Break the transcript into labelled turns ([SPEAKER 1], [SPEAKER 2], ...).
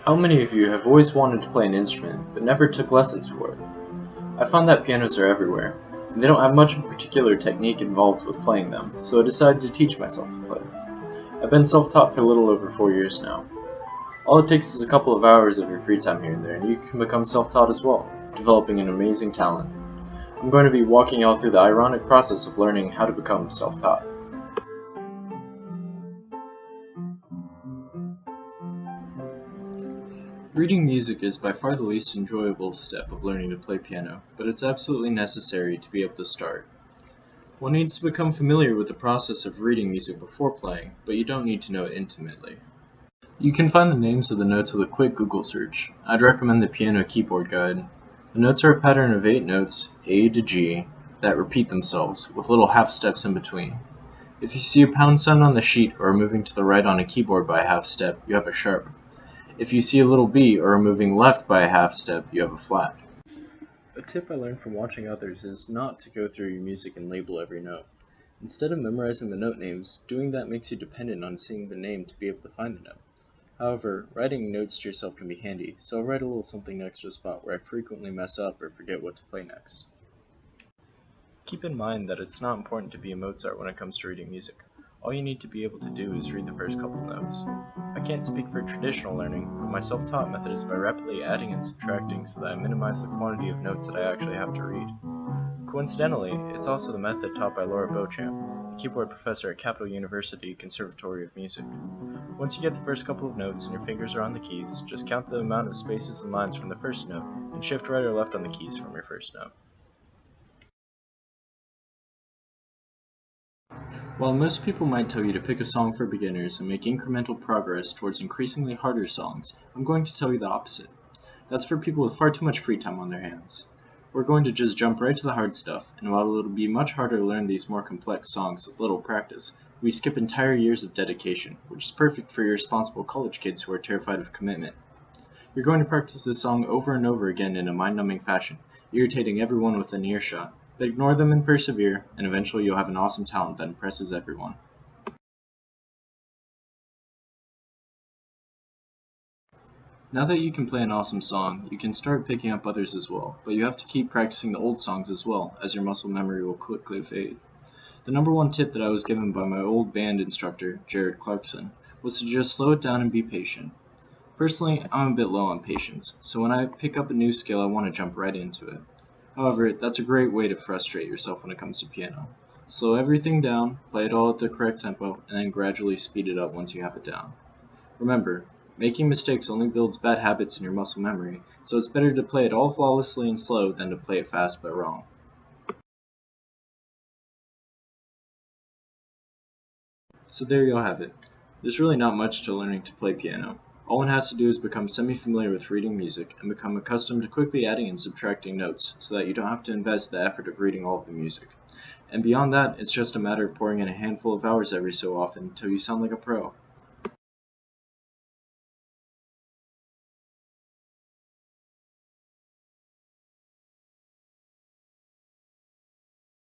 [SPEAKER 1] How many of you have always wanted to play an instrument, but never took lessons for it? I found that pianos are everywhere, and they don't have much particular technique involved with playing them, so I decided to teach myself to play. I've been self-taught for a little over 4 years now. All it takes is a couple of hours of your free time here and there, and you can become self-taught as well, developing an amazing talent. I'm going to be walking y'all through the ironic process of learning how to become self-taught. Reading music is by far the least enjoyable step of learning to play piano, but it's absolutely necessary to be able to start. One needs to become familiar with the process of reading music before playing, but you don't need to know it intimately. You can find the names of the notes with a quick Google search. I'd recommend the Piano Keyboard Guide. The notes are a pattern of 8 notes, A to G, that repeat themselves, with little half steps in between. If you see a pound sign on the sheet or moving to the right on a keyboard by a half step, you have a sharp. If you see a little B or moving left by a half step, you have a flat. A tip I learned from watching others is not to go through your music and label every note. Instead of memorizing the note names, doing that makes you dependent on seeing the name to be able to find the note. However, writing notes to yourself can be handy, so I'll write a little something next to a spot where I frequently mess up or forget what to play next. Keep in mind that it's not important to be a Mozart when it comes to reading music. All you need to be able to do is read the first couple notes. I can't speak for traditional learning, but my self-taught method is by rapidly adding and subtracting so that I minimize the quantity of notes that I actually have to read. Coincidentally, it's also the method taught by Laura Beauchamp, a keyboard professor at Capital University Conservatory of Music. Once you get the first couple of notes and your fingers are on the keys, just count the amount of spaces and lines from the first note, and shift right or left on the keys from your first note. While most people might tell you to pick a song for beginners and make incremental progress towards increasingly harder songs, I'm going to tell you the opposite. That's for people with far too much free time on their hands. We're going to just jump right to the hard stuff, and while it'll be much harder to learn these more complex songs with little practice, we skip entire years of dedication, which is perfect for your responsible college kids who are terrified of commitment. You're going to practice this song over and over again in a mind-numbing fashion, irritating everyone within earshot. But ignore them and persevere, and eventually you'll have an awesome talent that impresses everyone. Now that you can play an awesome song, you can start picking up others as well, but you have to keep practicing the old songs as well, as your muscle memory will quickly fade. The number one tip that I was given by my old band instructor, Jared Clarkson, was to just slow it down and be patient. Personally, I'm a bit low on patience, so when I pick up a new skill I want to jump right into it. However, that's a great way to frustrate yourself when it comes to piano. Slow everything down, play it all at the correct tempo, and then gradually speed it up once you have it down. Remember, making mistakes only builds bad habits in your muscle memory, so it's better to play it all flawlessly and slow than to play it fast but wrong. So there you'll have it. There's really not much to learning to play piano. All one has to do is become semi-familiar with reading music and become accustomed to quickly adding and subtracting notes so that you don't have to invest the effort of reading all of the music. And beyond that, it's just a matter of pouring in a handful of hours every so often until you sound like a pro.